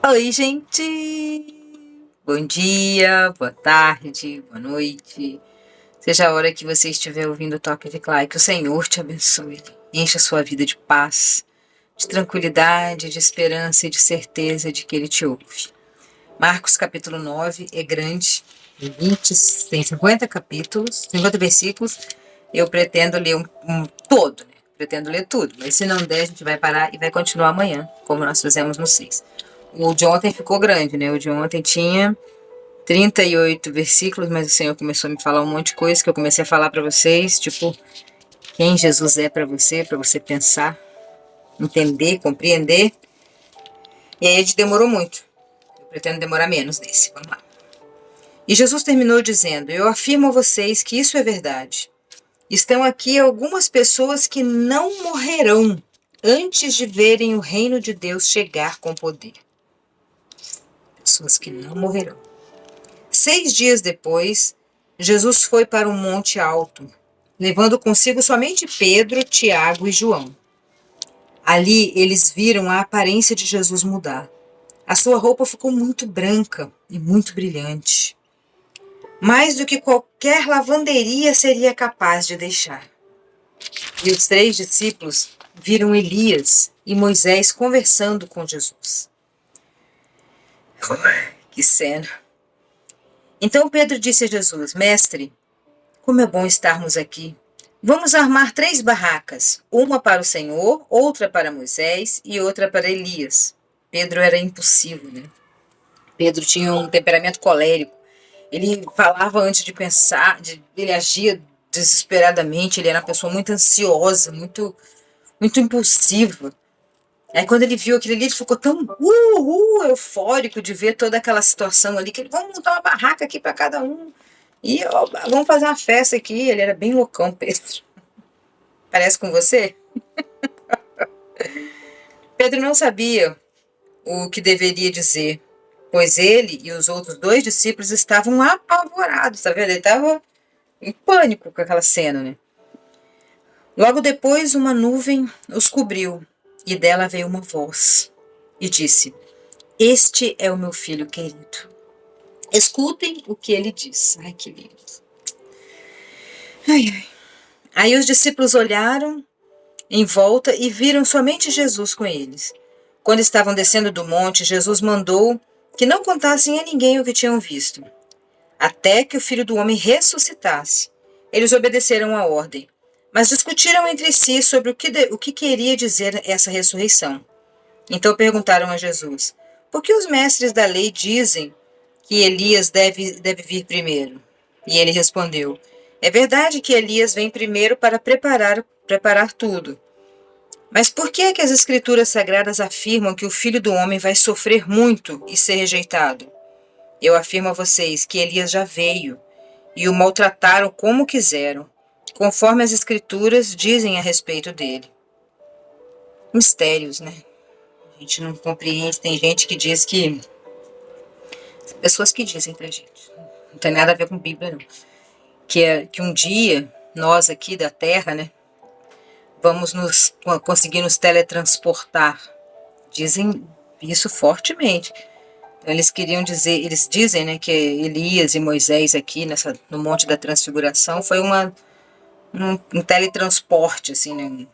Oi, gente! Bom dia, boa tarde, boa noite. Seja a hora que você estiver ouvindo o toque de Clay, que o Senhor te abençoe. Encha a sua vida de paz, de tranquilidade, de esperança e de certeza de que Ele te ouve. Marcos capítulo 9 é grande, tem 50 capítulos, 50 versículos. Eu pretendo ler todo, né? Pretendo ler tudo, mas se não der, a gente vai parar e vai continuar amanhã, como nós fizemos no 6. O de ontem ficou grande, né? O de ontem tinha 38 versículos, mas o Senhor começou a me falar um monte de coisa que eu comecei a falar para vocês, tipo, quem Jesus é para você pensar, entender, compreender. E aí a gente demorou muito. Eu pretendo demorar menos nesse. Vamos lá. E Jesus terminou dizendo: Eu afirmo a vocês que isso é verdade. Estão aqui algumas pessoas que não morrerão antes de verem o reino de Deus chegar com poder. Pessoas que não morrerão. 6 dias depois, Jesus foi para um monte alto, levando consigo somente Pedro, Tiago e João. Ali eles viram a aparência de Jesus mudar. A sua roupa ficou muito branca e muito brilhante, mais do que qualquer lavanderia seria capaz de deixar. E os 3 discípulos viram Elias e Moisés conversando com Jesus. Que cena! Então Pedro disse a Jesus: Mestre, como é bom estarmos aqui. Vamos armar 3 barracas, uma para o Senhor, outra para Moisés e outra para Elias. Pedro era impulsivo, né? Pedro tinha um temperamento colérico. Ele falava antes de pensar, ele agia desesperadamente, ele era uma pessoa muito ansiosa, muito impulsiva. Aí quando ele viu aquilo ali, ele ficou tão eufórico de ver toda aquela situação ali, que ele, vamos montar uma barraca aqui para cada um. E ó, vamos fazer uma festa aqui. Ele era bem loucão, Pedro. Parece com você? Pedro não sabia o que deveria dizer, pois ele e os outros 2 discípulos estavam apavorados, tá vendo? Ele estava em pânico com aquela cena, né? Logo depois, uma nuvem os cobriu e dela veio uma voz e disse: Este é o meu filho querido. Escutem o que ele diz. Ai, que lindo. Ai, ai. Aí os discípulos olharam em volta e viram somente Jesus com eles. Quando estavam descendo do monte, Jesus mandou que não contassem a ninguém o que tinham visto, até que o Filho do Homem ressuscitasse. Eles obedeceram à ordem, mas discutiram entre si sobre o que queria dizer essa ressurreição. Então perguntaram a Jesus: Por que os mestres da lei dizem que Elias deve vir primeiro? E ele respondeu: É verdade que Elias vem primeiro para preparar tudo. Mas por que é que as Escrituras Sagradas afirmam que o Filho do Homem vai sofrer muito e ser rejeitado? Eu afirmo a vocês que Elias já veio e o maltrataram como quiseram, conforme as Escrituras dizem a respeito dele. Mistérios, né? A gente não compreende. Tem gente que diz que... Pessoas que dizem pra gente. Não tem nada a ver com Bíblia, não. Que um dia, nós aqui da Terra, né? Vamos conseguir nos teletransportar. Dizem isso fortemente. Então, eles queriam dizer, eles dizem, né, que Elias e Moisés aqui no Monte da Transfiguração foi um teletransporte, assim, né,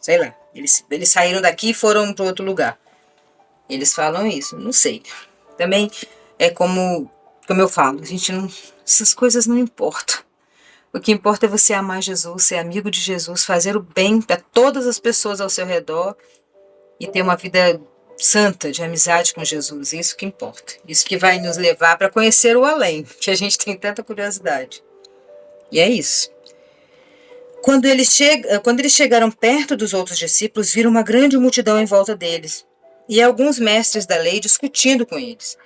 sei lá. Eles saíram daqui e foram para outro lugar. Eles falam isso, não sei. Também é como eu falo, essas coisas não importam. O que importa é você amar Jesus, ser amigo de Jesus, fazer o bem para todas as pessoas ao seu redor e ter uma vida santa, de amizade com Jesus. Isso que importa. Isso que vai nos levar para conhecer o além, que a gente tem tanta curiosidade. E é isso. Quando eles chegaram perto dos outros discípulos, viram uma grande multidão em volta deles e alguns mestres da lei discutindo com eles.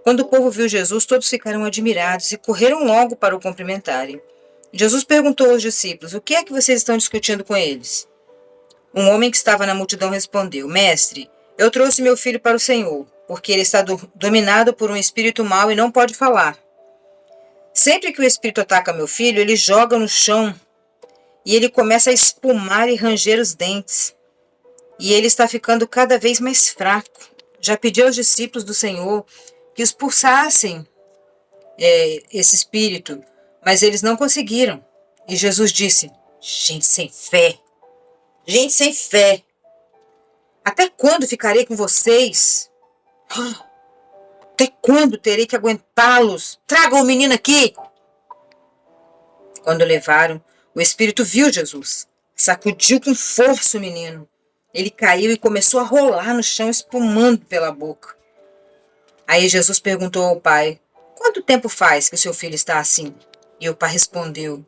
Quando o povo viu Jesus, todos ficaram admirados e correram logo para o cumprimentarem. Jesus perguntou aos discípulos: O que é que vocês estão discutindo com eles? Um homem que estava na multidão respondeu: Mestre, eu trouxe meu filho para o Senhor, porque ele está dominado por um espírito mau e não pode falar. Sempre que o espírito ataca meu filho, ele joga no chão e ele começa a espumar e ranger os dentes. E ele está ficando cada vez mais fraco. já pediu aos discípulos do Senhor que expulsassem esse espírito, mas eles não conseguiram. E Jesus disse: gente sem fé, gente sem fé, até quando ficarei com vocês? Até quando terei que aguentá-los? Tragam o menino aqui! Quando levaram, o espírito viu Jesus, sacudiu com força o menino. Ele caiu e começou a rolar no chão, espumando pela boca. Aí Jesus perguntou ao pai: quanto tempo faz que o seu filho está assim? E o pai respondeu: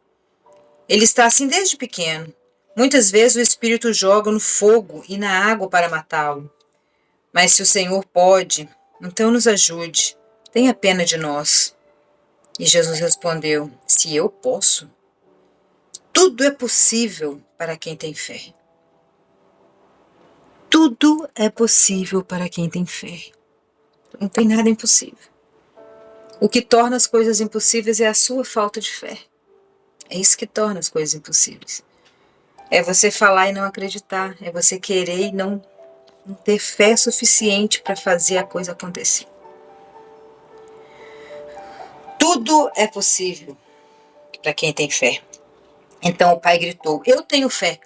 ele está assim desde pequeno. Muitas vezes o espírito joga no fogo e na água para matá-lo. Mas se o Senhor pode, então nos ajude. Tenha pena de nós. E Jesus respondeu: se eu posso, tudo é possível para quem tem fé. Tudo é possível para quem tem fé. Não tem nada impossível. O que torna as coisas impossíveis é a sua falta de fé. É isso que torna as coisas impossíveis. É você falar e não acreditar. É você querer e não ter fé suficiente para fazer a coisa acontecer. Tudo é possível para quem tem fé. Então o pai gritou: eu tenho fé.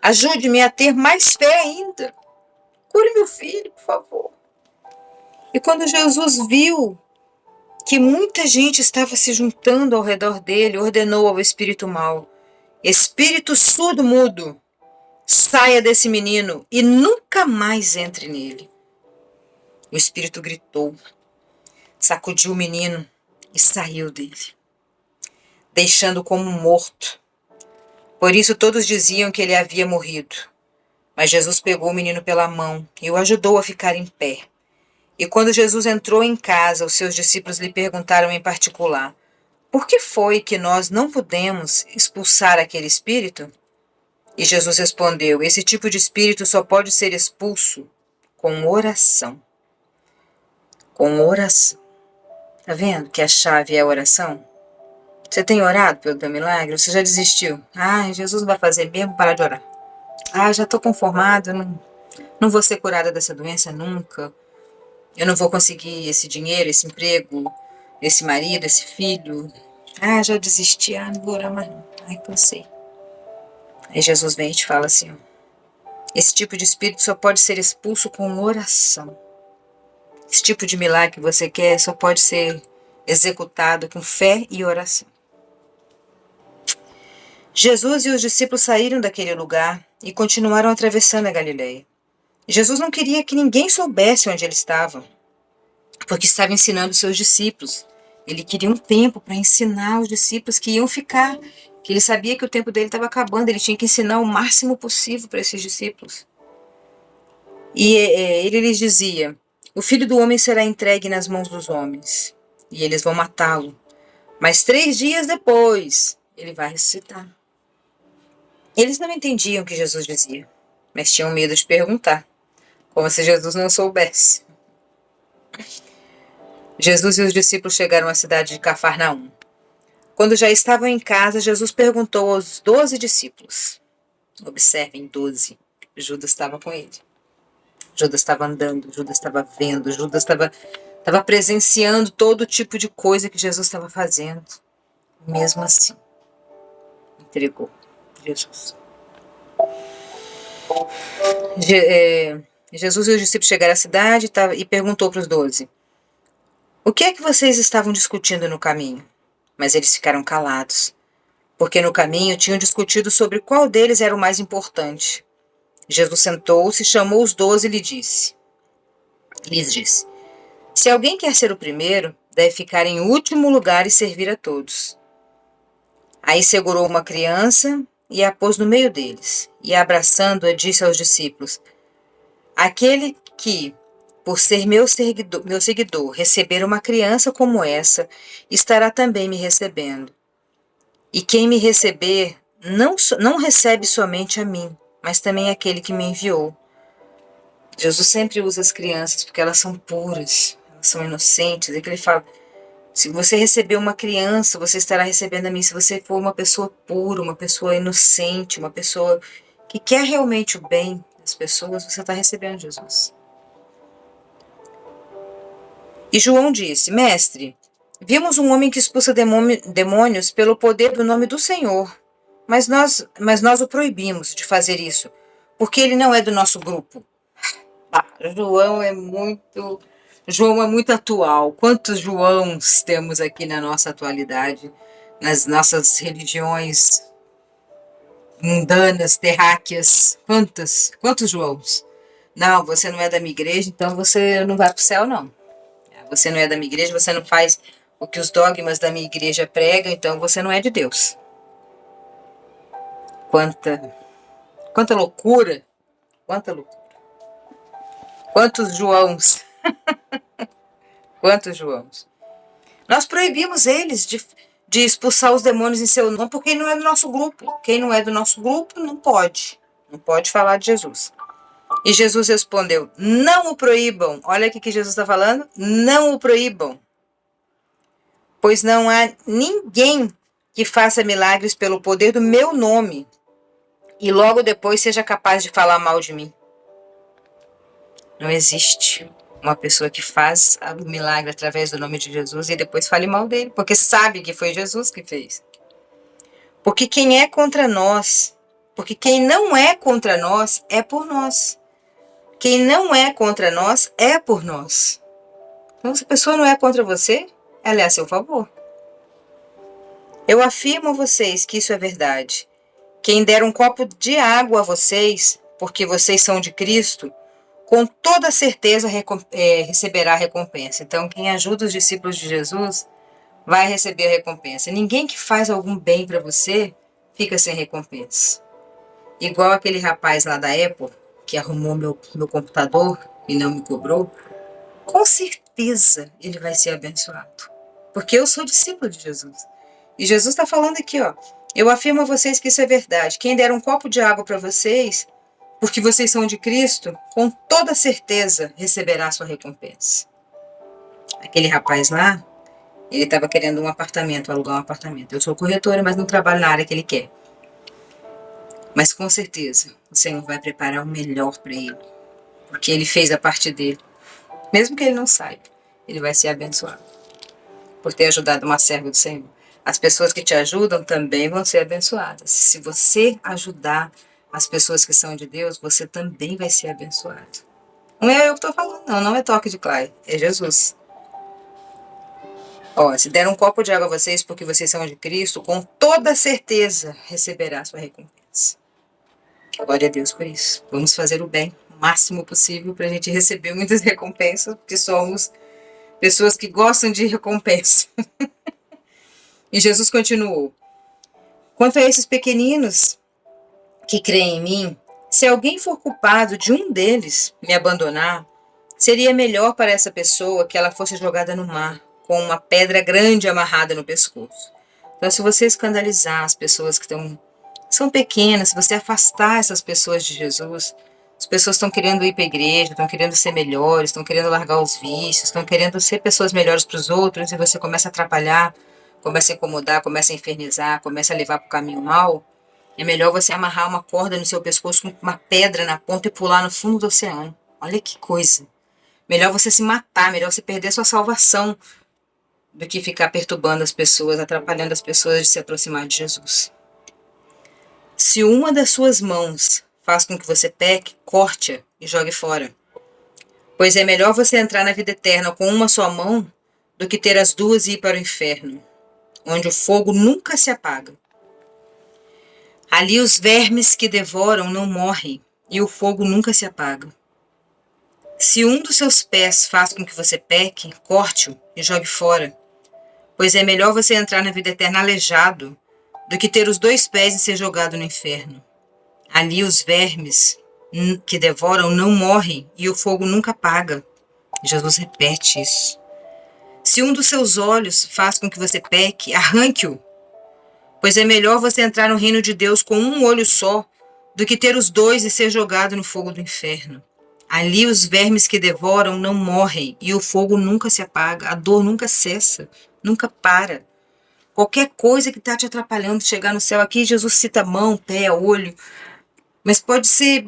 Ajude-me a ter mais fé ainda. Cure meu filho, por favor. E quando Jesus viu que muita gente estava se juntando ao redor dele, ordenou ao espírito mau: espírito surdo-mudo, saia desse menino e nunca mais entre nele. O espírito gritou, sacudiu o menino e saiu dele, deixando-o como morto. Por isso todos diziam que ele havia morrido. Mas Jesus pegou o menino pela mão e o ajudou a ficar em pé. E quando Jesus entrou em casa, os seus discípulos lhe perguntaram em particular: por que foi que nós não pudemos expulsar aquele espírito? E Jesus respondeu: esse tipo de espírito só pode ser expulso com oração. Com oração. Tá vendo que a chave é a oração? Você tem orado pelo teu milagre? Você já desistiu? Ah, Jesus não vai fazer mesmo, parar de orar. Ah, já estou conformado, não vou ser curada dessa doença nunca. Eu não vou conseguir esse dinheiro, esse emprego, esse marido, esse filho. Ah, já desisti, não vou orar mais não. Ai, cansei. Aí Jesus vem e te fala assim: ó, esse tipo de espírito só pode ser expulso com oração. Esse tipo de milagre que você quer só pode ser executado com fé e oração. Jesus e os discípulos saíram daquele lugar e continuaram atravessando a Galileia. Jesus não queria que ninguém soubesse onde ele estava, porque estava ensinando os seus discípulos. Ele queria um tempo para ensinar os discípulos que iam ficar, que ele sabia que o tempo dele estava acabando, ele tinha que ensinar o máximo possível para esses discípulos. E ele lhes dizia: o Filho do Homem será entregue nas mãos dos homens, e eles vão matá-lo. Mas 3 dias depois, ele vai ressuscitar. Eles não entendiam o que Jesus dizia, mas tinham medo de perguntar, como se Jesus não soubesse. Jesus e os discípulos chegaram à cidade de Cafarnaum. Quando já estavam em casa, Jesus perguntou aos 12 discípulos. Observem, 12. Judas estava com ele. Judas estava andando, Judas estava vendo, Judas estava presenciando todo tipo de coisa que Jesus estava fazendo. Mesmo assim, entregou Jesus. Jesus e os discípulos chegaram à cidade e perguntou para os 12: o que é que vocês estavam discutindo no caminho? Mas eles ficaram calados, porque no caminho tinham discutido sobre qual deles era o mais importante. Jesus sentou-se, chamou os 12 e lhes disse: se alguém quer ser o primeiro, deve ficar em último lugar e servir a todos. Aí segurou uma criança e a pôs no meio deles, e abraçando-a disse aos discípulos: aquele que, por ser meu seguidor, receber uma criança como essa, estará também me recebendo. E quem me receber, não recebe somente a mim, mas também aquele que me enviou. Jesus sempre usa as crianças porque elas são puras, elas são inocentes. É que ele fala: se você receber uma criança, você estará recebendo a mim. Se você for uma pessoa pura, uma pessoa inocente, uma pessoa que quer realmente o bem das pessoas, você está recebendo Jesus. E João disse: Mestre, vimos um homem que expulsa demônios pelo poder do nome do Senhor, mas nós o proibimos de fazer isso, porque ele não é do nosso grupo. João é muito atual. Quantos Joãos temos aqui na nossa atualidade, nas nossas religiões mundanas, terráqueas? Quantos Joãos? Não, você não é da minha igreja, então você não vai para o céu, não. Você não é da minha igreja, você não faz o que os dogmas da minha igreja pregam, então você não é de Deus. Quanta loucura! Quanta loucura! Quantos Joãos? Quantos Joãos? Nós proibimos eles de expulsar os demônios em seu nome, porque não é do nosso grupo. Quem não é do nosso grupo não pode. Não pode falar de Jesus. E Jesus respondeu: não o proíbam. Olha aqui que Jesus está falando. Não o proíbam. Pois não há ninguém que faça milagres pelo poder do meu nome e logo depois seja capaz de falar mal de mim. Não existe uma pessoa que faz o milagre através do nome de Jesus e depois fale mal dele, porque sabe que foi Jesus que fez. Porque quem é contra nós, porque quem não é contra nós é por nós. Quem não é contra nós é por nós. Então, se a pessoa não é contra você, ela é a seu favor. Eu afirmo a vocês que isso é verdade. Quem der um copo de água a vocês, porque vocês são de Cristo, com toda certeza receberá a recompensa. Então, quem ajuda os discípulos de Jesus vai receber a recompensa. Ninguém que faz algum bem para você fica sem recompensa. Igual aquele rapaz lá da Apple, que arrumou meu computador e não me cobrou, com certeza ele vai ser abençoado. Porque eu sou discípulo de Jesus. E Jesus está falando aqui, ó. Eu afirmo a vocês que isso é verdade. Quem der um copo de água para vocês, porque vocês são de Cristo, com toda certeza receberá a sua recompensa. Aquele rapaz lá, ele estava querendo um apartamento, alugar um apartamento. Eu sou corretora, mas não trabalho na área que ele quer. Mas com certeza, o Senhor vai preparar o melhor para ele. Porque ele fez a parte dele. Mesmo que ele não saiba, ele vai ser abençoado. Por ter ajudado uma serva do Senhor. As pessoas que te ajudam também vão ser abençoadas. Se você ajudar as pessoas que são de Deus, você também vai ser abençoado. Não é eu que estou falando, não é toque de Clay, é Jesus. Ó, se der um copo de água a vocês porque vocês são de Cristo, com toda certeza receberá a sua recompensa. Glória a Deus por isso. Vamos fazer o bem o máximo possível para a gente receber muitas recompensas, porque somos pessoas que gostam de recompensa. E Jesus continuou: quanto a esses pequeninos que creem em mim, se alguém for culpado de um deles me abandonar, seria melhor para essa pessoa que ela fosse jogada no mar, com uma pedra grande amarrada no pescoço. Então, se você escandalizar as pessoas que são pequenas, se você afastar essas pessoas de Jesus, as pessoas estão querendo ir para a igreja, estão querendo ser melhores, estão querendo largar os vícios, estão querendo ser pessoas melhores para os outros, e você começa a atrapalhar, começa a incomodar, começa a infernizar, começa a levar para o caminho mau. É melhor você amarrar uma corda no seu pescoço com uma pedra na ponta e pular no fundo do oceano. Olha que coisa. Melhor você se matar, melhor você perder sua salvação do que ficar perturbando as pessoas, atrapalhando as pessoas de se aproximar de Jesus. Se uma das suas mãos faz com que você peque, corte-a e jogue fora. Pois é melhor você entrar na vida eterna com uma só mão do que ter as duas e ir para o inferno, onde o fogo nunca se apaga. Ali os vermes que devoram não morrem e o fogo nunca se apaga. Se um dos seus pés faz com que você peque, corte-o e jogue fora. Pois é melhor você entrar na vida eterna aleijado do que ter os 2 pés e ser jogado no inferno. Ali os vermes que devoram não morrem e o fogo nunca apaga. Jesus repete isso. Se um dos seus olhos faz com que você peque, arranque-o. Pois é melhor você entrar no reino de Deus com um olho só do que ter os 2 e ser jogado no fogo do inferno. Ali os vermes que devoram não morrem e o fogo nunca se apaga, a dor nunca cessa, nunca para. Qualquer coisa que está te atrapalhando de chegar no céu, aqui Jesus cita mão, pé, olho, Mas pode ser,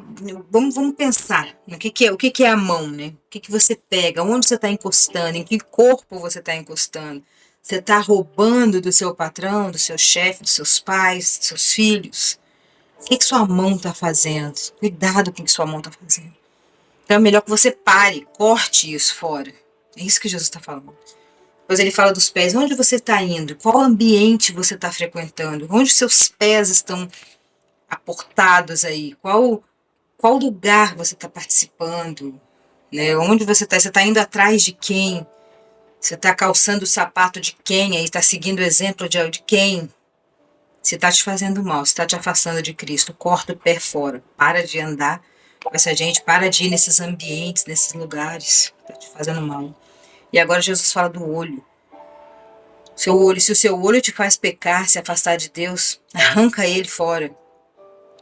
vamos pensar no o que é a mão, né? O que você pega, onde você está encostando, em que corpo você está encostando. Você está roubando do seu patrão, do seu chefe, dos seus pais, dos seus filhos. O que sua mão está fazendo? Cuidado com o que sua mão está fazendo. Então é melhor que você pare, corte isso fora. É isso que Jesus está falando. Depois ele fala dos pés. Onde você está indo? Qual ambiente você está frequentando? Onde seus pés estão aportados aí? Qual lugar você está participando? Né? Onde você está? Você está indo atrás de quem? Você está calçando o sapato de quem? Aí está seguindo o exemplo de quem? Se está te fazendo mal, se está te afastando de Cristo, corta o pé fora. Para de andar com essa gente, para de ir nesses ambientes, nesses lugares. Está te fazendo mal. E agora Jesus fala do olho. Seu olho, se o seu olho te faz pecar, se afastar de Deus, arranca ele fora.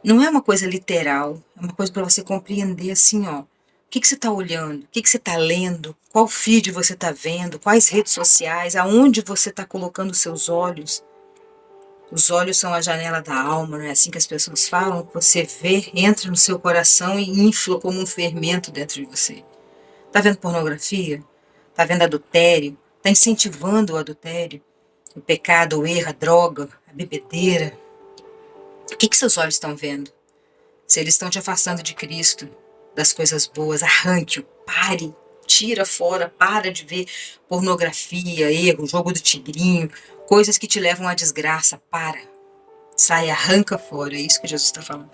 Não é uma coisa literal, é uma coisa para você compreender assim, ó. O que você está olhando? O que você está lendo? Qual feed você está vendo? Quais redes sociais? Aonde você está colocando os seus olhos? Os olhos são a janela da alma, não é assim que as pessoas falam? Você vê, entra no seu coração e infla como um fermento dentro de você. Está vendo pornografia? Está vendo adultério? Está incentivando o adultério? O pecado, o erro, a droga, a bebedeira? O que seus olhos estão vendo? Se eles estão te afastando de Cristo, das coisas boas, arranque-o, pare, tira fora, para de ver pornografia, erro, jogo do tigrinho, coisas que te levam à desgraça, para. Sai, arranca fora, é isso que Jesus está falando.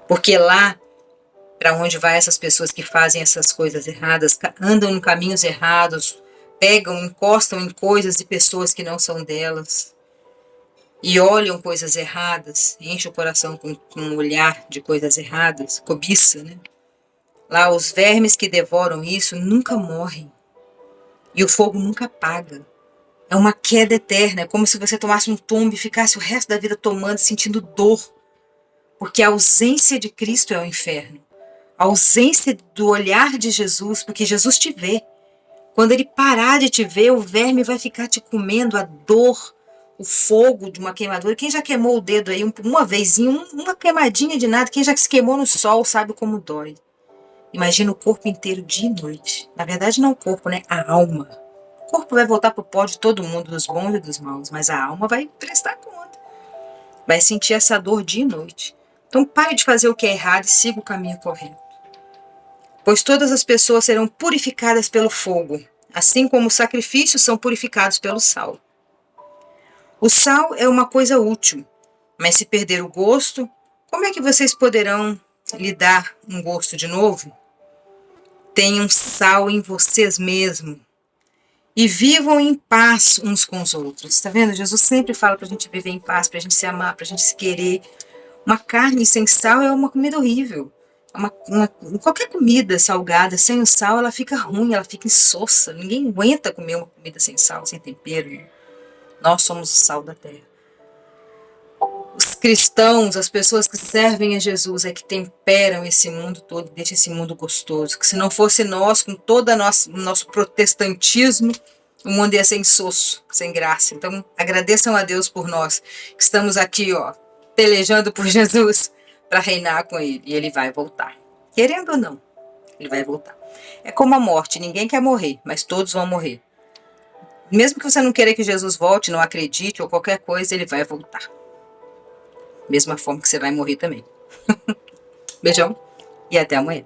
Porque lá, para onde vai essas pessoas que fazem essas coisas erradas, andam em caminhos errados, pegam, encostam em coisas e pessoas que não são delas, e olham coisas erradas, enche o coração com um olhar de coisas erradas, cobiça, né? Lá os vermes que devoram isso nunca morrem, e o fogo nunca apaga. É uma queda eterna, é como se você tomasse um tombo e ficasse o resto da vida tomando, sentindo dor, porque a ausência de Cristo é o inferno. A ausência do olhar de Jesus, porque Jesus te vê. Quando ele parar de te ver, o verme vai ficar te comendo, a dor, o fogo de uma queimadura. Quem já queimou o dedo aí uma vezinha, uma queimadinha de nada, quem já se queimou no sol sabe como dói. Imagina o corpo inteiro dia e noite. Na verdade não o corpo, né? A alma. O corpo vai voltar pro pó de todo mundo, dos bons e dos maus, mas a alma vai prestar conta. Vai sentir essa dor dia e noite. Então pare de fazer o que é errado e siga o caminho correto. Pois todas as pessoas serão purificadas pelo fogo, assim como os sacrifícios são purificados pelo sal. O sal é uma coisa útil, mas se perder o gosto, como é que vocês poderão lhe dar um gosto de novo? Tenham sal em vocês mesmos e vivam em paz uns com os outros. Tá vendo? Jesus sempre fala para a gente viver em paz, para a gente se amar, para a gente se querer. Uma carne sem sal é uma comida horrível. Qualquer comida salgada sem o sal, ela fica ruim, ela fica insossa. Ninguém aguenta comer uma comida sem sal, sem tempero. Nós somos o sal da terra. Os cristãos, as pessoas que servem a Jesus, é que temperam esse mundo todo, deixam esse mundo gostoso. Que se não fosse nós, com todo o nosso protestantismo, o mundo ia ser insosso, sem graça. Então, agradeçam a Deus por nós, que estamos aqui, ó, pelejando por Jesus, para reinar com ele, e ele vai voltar. Querendo ou não, ele vai voltar. É como a morte, ninguém quer morrer, mas todos vão morrer. Mesmo que você não queira que Jesus volte, não acredite ou qualquer coisa, ele vai voltar. Mesma forma que você vai morrer também. Beijão e até amanhã.